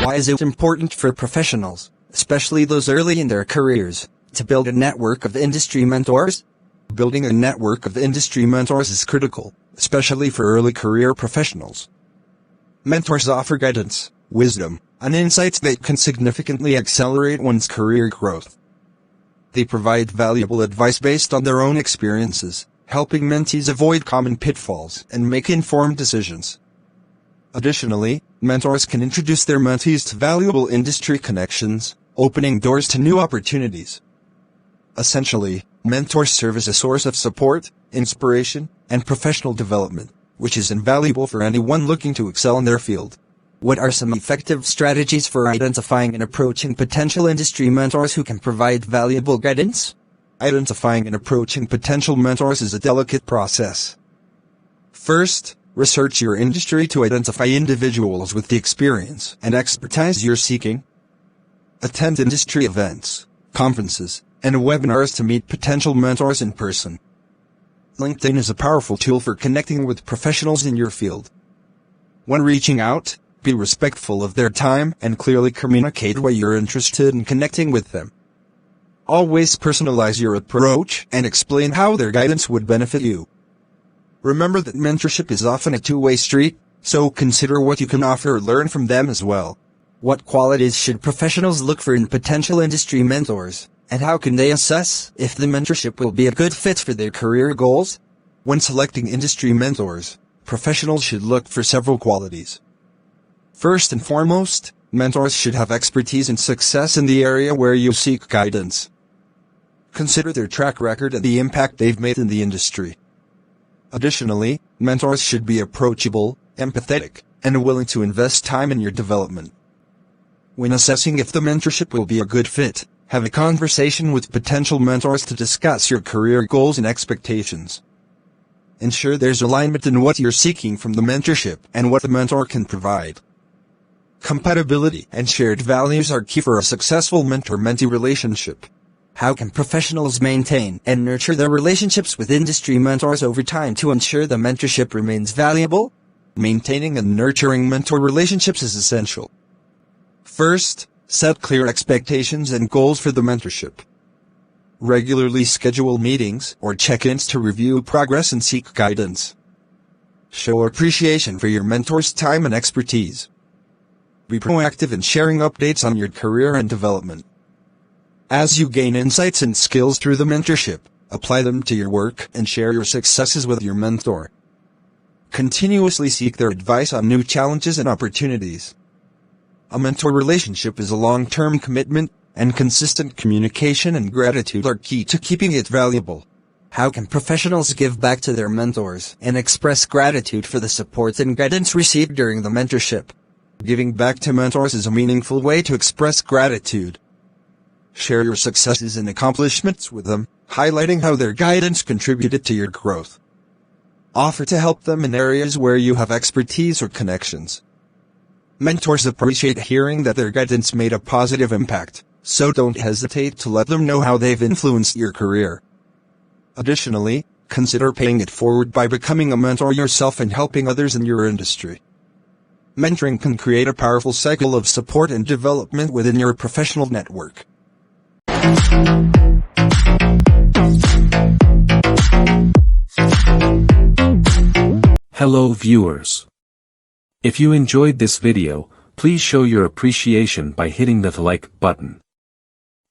Why is it important for professionals, especially those early in their careers, to build a network of industry mentors? Building a network of industry mentors is critical, especially for early career professionals. Mentors offer guidance, wisdom, and insights that can significantly accelerate one's career growth. They provide valuable advice based on their own experiences, helping mentees avoid common pitfalls and make informed decisions. Additionally, mentors can introduce their mentees to valuable industry connections, opening doors to new opportunities. Essentially, mentors serve as a source of support, inspiration, and professional development, which is invaluable for anyone looking to excel in their field. What are some effective strategies for identifying and approaching potential industry mentors who can provide valuable guidance? Identifying and approaching potential mentors is a delicate process. First, research your industry to identify individuals with the experience and expertise you're seeking. Attend industry events, conferences, and webinars to meet potential mentors in person. LinkedIn is a powerful tool for connecting with professionals in your field. When reaching out, be respectful of their time and clearly communicate why you're interested in connecting with them. Always personalize your approach and explain how their guidance would benefit you. Remember that mentorship is often a two-way street, so consider what you can offer or learn from them as well. What qualities should professionals look for in potential industry mentors, and how can they assess if the mentorship will be a good fit for their career goals? When selecting industry mentors, professionals should look for several qualities. First and foremost, mentors should have expertise and success in the area where you seek guidance. Consider their track record and the impact they've made in the industry. Additionally, mentors should be approachable, empathetic, and willing to invest time in your development. When assessing if the mentorship will be a good fit, have a conversation with potential mentors to discuss your career goals and expectations. Ensure there's alignment in what you're seeking from the mentorship and what the mentor can provide. Compatibility and shared values are key for a successful mentor-mentee relationship. How can professionals maintain and nurture their relationships with industry mentors over time to ensure the mentorship remains valuable? Maintaining and nurturing mentor relationships is essential. First, set clear expectations and goals for the mentorship. Regularly schedule meetings or check-ins to review progress and seek guidance. Show appreciation for your mentor's time and expertise. Be proactive in sharing updates on your career and development. As you gain insights and skills through the mentorship, apply them to your work and share your successes with your mentor. Continuously seek their advice on new challenges and opportunities. A mentor relationship is a long-term commitment, and consistent communication and gratitude are key to keeping it valuable. How can professionals give back to their mentors and express gratitude for the support and guidance received during the mentorship? Giving back to mentors is a meaningful way to express gratitude. Share your successes and accomplishments with them, highlighting how their guidance contributed to your growth. Offer to help them in areas where you have expertise or connections. Mentors appreciate hearing that their guidance made a positive impact, so don't hesitate to let them know how they've influenced your career. Additionally, consider paying it forward by becoming a mentor yourself and helping others in your industry. Mentoring can create a powerful cycle of support and development within your professional network. Hello viewers. If you enjoyed this video, please show your appreciation by hitting the like button.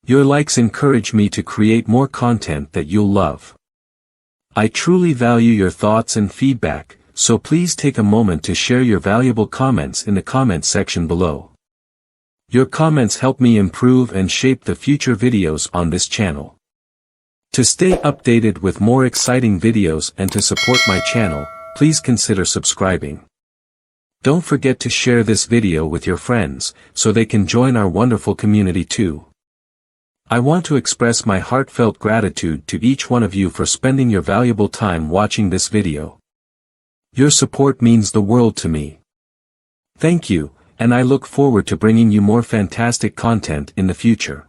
Your likes encourage me to create more content that you'll love. I truly value your thoughts and feedback, so please take a moment to share your valuable comments in the comment section below. Your comments help me improve and shape the future videos on this channel. To stay updated with more exciting videos and to support my channel, please consider subscribing. Don't forget to share this video with your friends, so they can join our wonderful community too. I want to express my heartfelt gratitude to each one of you for spending your valuable time watching this video. Your support means the world to me. Thank you, and I look forward to bringing you more fantastic content in the future.